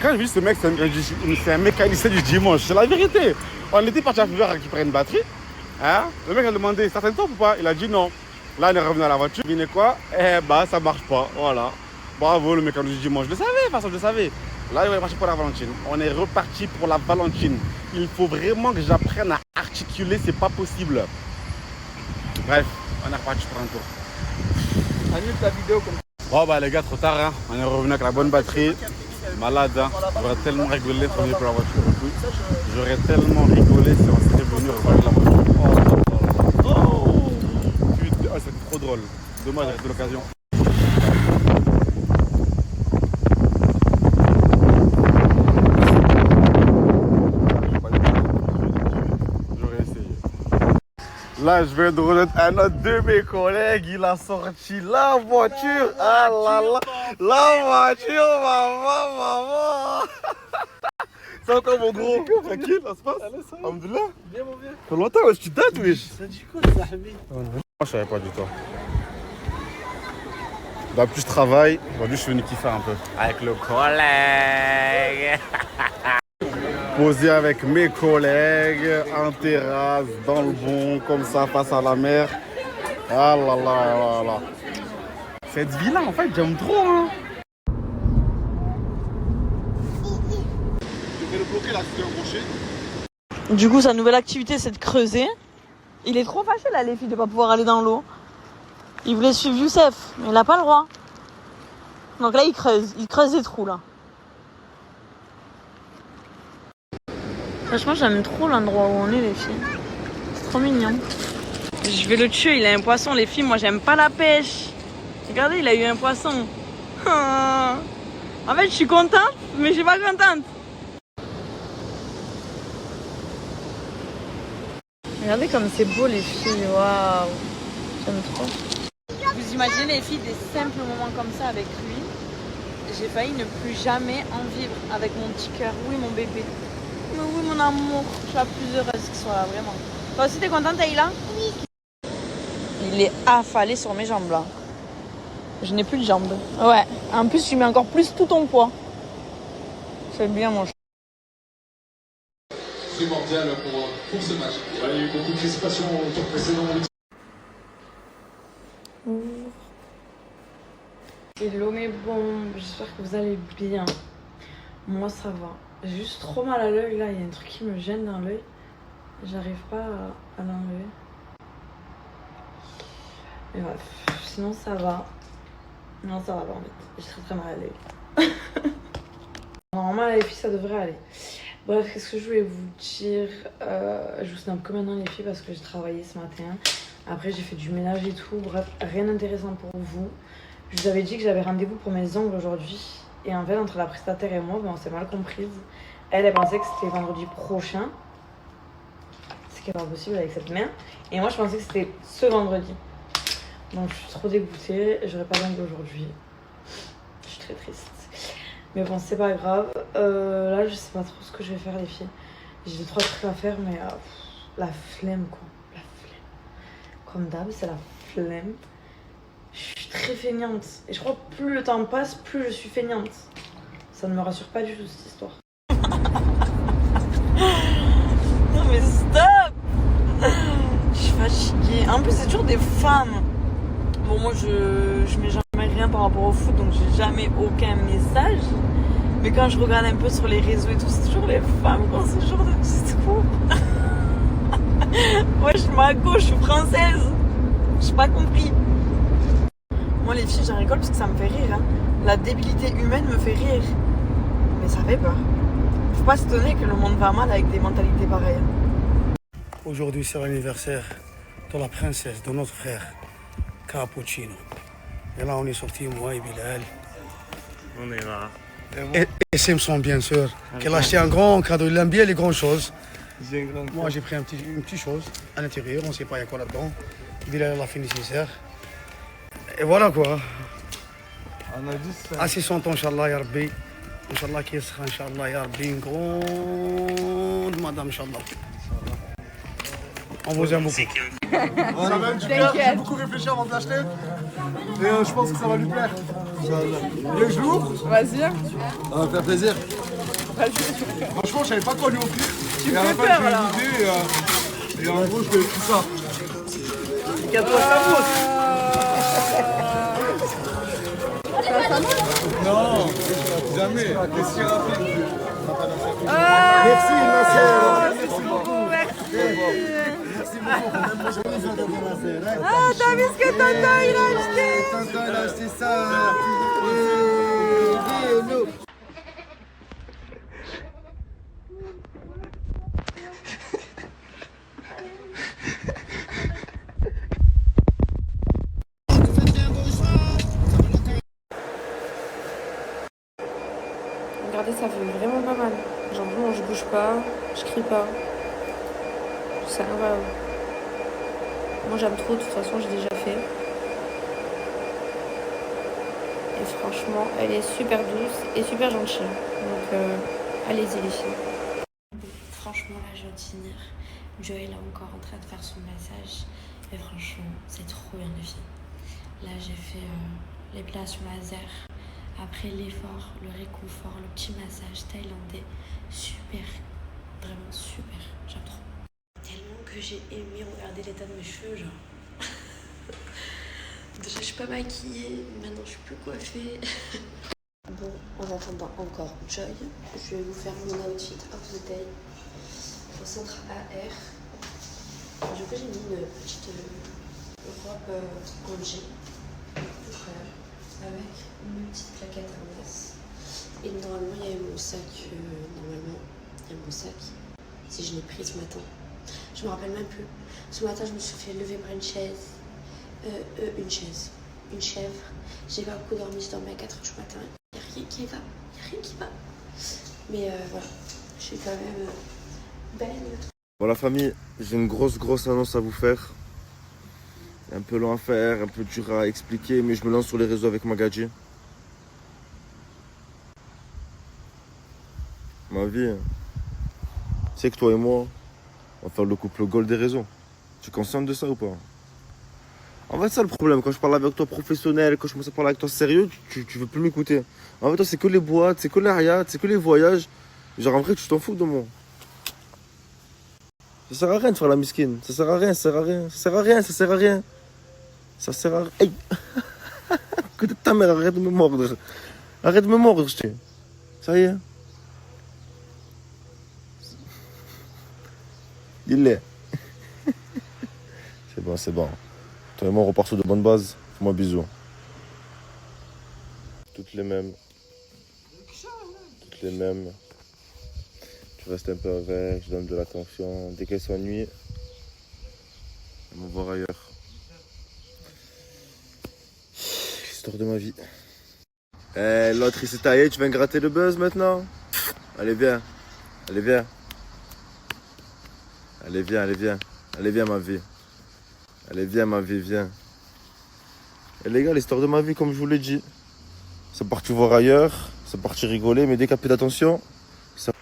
Quand j'ai vu ce mec, c'est un mécanicien du dimanche, c'est la vérité. On était parti à Fever récupérer une batterie. Hein. Le mec a demandé certaines fois ou pas. Il a dit non. Là, on est revenu à la voiture. Il est quoi? Eh bah, ça marche pas. Voilà. Bravo, le mécanicien du dimanche. Je le savais, de toute façon, je le savais. Là, il est parti pour la Valentine. On est reparti pour la Valentine. Il faut vraiment que j'apprenne à articuler, c'est pas possible. Bref, on est reparti pour un tour. Annule ta vidéo comme ça. Oh bah les gars, trop tard, hein. On est revenu avec la bonne batterie. Malade, hein. J'aurais tellement rigolé pour venir pour la voiture. J'aurais tellement rigolé si on serait venu rejoindre la voiture. Oh putain, oh, c'était trop drôle. Dommage, j'ai de l'occasion. Là, je viens de rejoindre un autre de mes collègues. Il a sorti la voiture. Ah là là. La voiture, maman. C'est encore mon gros. Tranquille, ça se passe. Alhamdoulilah. Viens, mon vieux. Ça fait longtemps, wesh, tu dates, wesh. Ça dit quoi, ça, Habib? Moi, je savais pas du tout. Plus je travaille. Aujourd'hui, je suis venu kiffer un peu. Avec le collègue. Poser avec mes collègues en terrasse, dans le bon, comme ça, face à la mer. Ah là là là là. Cette vie-là, en fait, j'aime trop. Hein. Je vais le bloquer là, c'est un rocher. Du coup, sa nouvelle activité, c'est de creuser. Il est trop fâché là, les filles, de pas pouvoir aller dans l'eau. Il voulait suivre Youssef, mais il n'a pas le droit. Donc là, il creuse des trous là. Franchement, j'aime trop l'endroit où on est, les filles. C'est trop mignon. Je vais le tuer, il a un poisson, les filles. Moi, j'aime pas la pêche. Regardez, il a eu un poisson. En fait, je suis contente, mais je suis pas contente. Regardez comme c'est beau, les filles. Waouh. J'aime trop. Vous imaginez, les filles, des simples moments comme ça avec lui. J'ai failli ne plus jamais en vivre avec mon petit cœur. Oui, mon bébé. Mais oui, mon amour, je suis la plus heureuse qu'il soit là, vraiment. Toi aussi, t'es contente, Aïla? Oui. Il est affalé sur mes jambes, là. Je n'ai plus de jambes. Ouais. En plus, tu mets encore plus tout ton poids. C'est bien, mon chat. Primordial pour ce match. Il y a eu beaucoup de crispation au tour précédent. Hello mes bons, j'espère que vous allez bien. Moi ça va. J'ai juste trop mal à l'œil là, il y a un truc qui me gêne dans l'œil. J'arrive pas à l'enlever. Mais bref, sinon ça va. Non, ça va pas en fait. J'ai très mal à l'œil. Normalement, les filles, ça devrait aller. Bref, qu'est-ce que je voulais vous dire? Je vous snap que maintenant les filles parce que j'ai travaillé ce matin. Après, j'ai fait du ménage et tout. Bref, rien d'intéressant pour vous. Je vous avais dit que j'avais rendez-vous pour mes ongles aujourd'hui. Et en fait, entre la prestataire et moi, on s'est mal comprise. Elle pensait que c'était vendredi prochain. Ce qui n'est pas possible avec cette mère. Et moi, je pensais que c'était ce vendredi. Donc, je suis trop dégoûtée. J'aurai pas d'ongles aujourd'hui. Je suis très triste. Mais bon, c'est pas grave. Là, je sais pas trop ce que je vais faire, les filles. J'ai 2-3 trucs à faire, mais la flemme, quoi. La flemme. Comme d'hab, c'est la flemme. Je suis très feignante. Et je crois que plus le temps passe, plus je suis feignante. Ça ne me rassure pas du tout, cette histoire. Non, mais stop! Je suis fatiguée. En plus, c'est toujours des femmes. Bon, moi, je mets jamais rien par rapport au foot, donc j'ai jamais aucun message. Mais quand je regarde un peu sur les réseaux et tout, c'est toujours les femmes qui ont ce genre de discours. Moi, je suis à gauche, je suis française. J'ai pas compris. Moi, les filles, j'en rigole parce que ça me fait rire. Hein. La débilité humaine me fait rire. Mais ça fait peur. Faut pas s'étonner que le monde va mal avec des mentalités pareilles. Aujourd'hui, c'est l'anniversaire de la princesse, de notre frère, Cappuccino. Et là, on est sortis, moi et Bilal. On est là. Et Simpson, bien sûr, qui a acheté un grand cadeau. Il aime bien les grandes choses. Moi, j'ai pris une petite chose à l'intérieur. On ne sait pas il y a quoi là-dedans. Bilal a fait nécessaire. Et voilà quoi. On a dit ça. À 60 ans, Inch'Allah, Ya Rabbi. Inch'Allah, qui sera, Inch'Allah, Ya Rabbi, une grande madame, Inch'Allah. On vous aime beaucoup. Ça va être du cœur, j'ai beaucoup réfléchi avant de l'acheter. Et je pense que ça va lui plaire. Les jours. Vas-y. Ça va faire plaisir. Vas-y. Franchement, je savais pas quoi lui offrir. Tu et à la me fin, fais peur, j'ai là. eu l'idée et en gros, je lui ai pris ça. Gâteau à sa faute. Non, jamais. T'es si rapide. Merci, Merci beaucoup, merci. Merci beaucoup. Ah, t'as vu ce que Tonton il a acheté? Tonton il a acheté ça. Regardez, ça fait vraiment pas mal. Genre vraiment, je bouge pas, je crie pas. C'est incroyable. Moi j'aime trop, de toute façon j'ai déjà fait. Et franchement, elle est super douce et super gentille. Donc allez-y les filles. Franchement, là, je viens de finir. Joël est encore en train de faire son massage. Et franchement, c'est trop bien, les filles. Là, j'ai fait l'épilation laser. Après l'effort, le réconfort, le petit massage thaïlandais. Super. Vraiment super. J'aime trop. Tellement que j'ai aimé regarder l'état de mes cheveux, genre. Déjà, je suis pas maquillée. Maintenant, je suis plus coiffée. Bon, en attendant encore Joy, je vais vous faire mon outfit of the day au centre AR. Du coup, j'ai mis une petite robe en jean avec une petite plaquette en masse. Et normalement, il y a mon sac. Normalement, il y a mon sac. Si je l'ai pris ce matin. Je me rappelle même plus. Ce matin, je me suis fait lever par une chaise. Une chèvre. J'ai pas beaucoup dormi, je dormais à 4h du matin. Y'a rien qui va. Mais voilà, je suis quand même belle. Bon la famille, j'ai une grosse annonce à vous faire. Un peu long à faire, un peu dur à expliquer, mais je me lance sur les réseaux avec Magadji. Ma vie, tu sais que toi et moi, on va faire le couple goal des réseaux. Tu es consciente de ça ou pas? En fait, c'est ça le problème. Quand je parle avec toi professionnel, quand je commence à parler avec toi sérieux, tu veux plus m'écouter. En fait, toi, c'est que les boîtes, c'est que les riads, c'est que les voyages. Genre, en vrai, tu t'en fous de moi. Ça sert à rien de faire la miskine. Ça sert à rien, ça sert à rien. Ça sert à rien, ça sert à rien. Ça sert à rien. Hey. Que ta mère, arrête de me mordre. Arrête de me mordre, je te dis. Ça y est. Dis-le. C'est bon, c'est bon. Toi et moi, on repart sur de bonnes bases. Fais-moi bisous. Toutes les mêmes. Toutes les mêmes. Tu restes un peu avec, je donne de l'attention. Dès qu'elle s'ennuie, on va voir ailleurs. L'histoire de ma vie. Eh, l'autre il s'est taillé, tu viens gratter le buzz maintenant? Allez, viens. Allez, viens. Allez, viens, allez, viens. Allez, viens, ma vie. Allez, viens, ma vie, viens. Et les gars, l'histoire de ma vie, comme je vous l'ai dit, c'est parti voir ailleurs, c'est parti rigoler, mais dès qu'il y a plus d'attention, ça...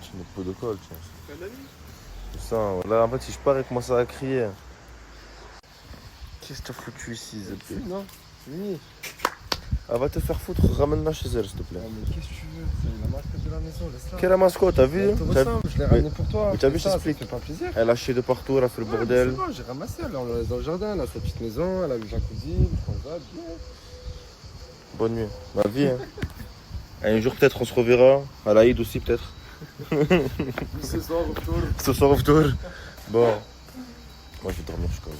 C'est une peau de colle, tiens. C'est ça, là, en fait, si je pars, il commence à crier. Qu'est-ce que t'as foutu ici, Zepé? Non, fini. Elle va te faire foutre, ramène-la chez elle, s'il te plaît. Non, mais qu'est-ce que tu veux? C'est la mascotte de la maison, laisse-la. Quelle mascotte, t'as vu? Elle te ressemble, je l'ai ramenée pour toi. Mais t'as vu, ça, j'explique. ça te fait pas plaisir. Elle a chié de partout, elle a fait le bordel. C'est bon, j'ai ramassé, elle on la laisse dans le jardin, elle a sa petite maison, elle a le jacuzzi, le transat, bien. Bonne nuit, ma vie. Hein. Et un jour, peut-être, on se reverra. À l'Aïd aussi, peut-être. Ce soir, au retour. Ce soir, au retour. Bon. Moi, je vais dormir, je crois.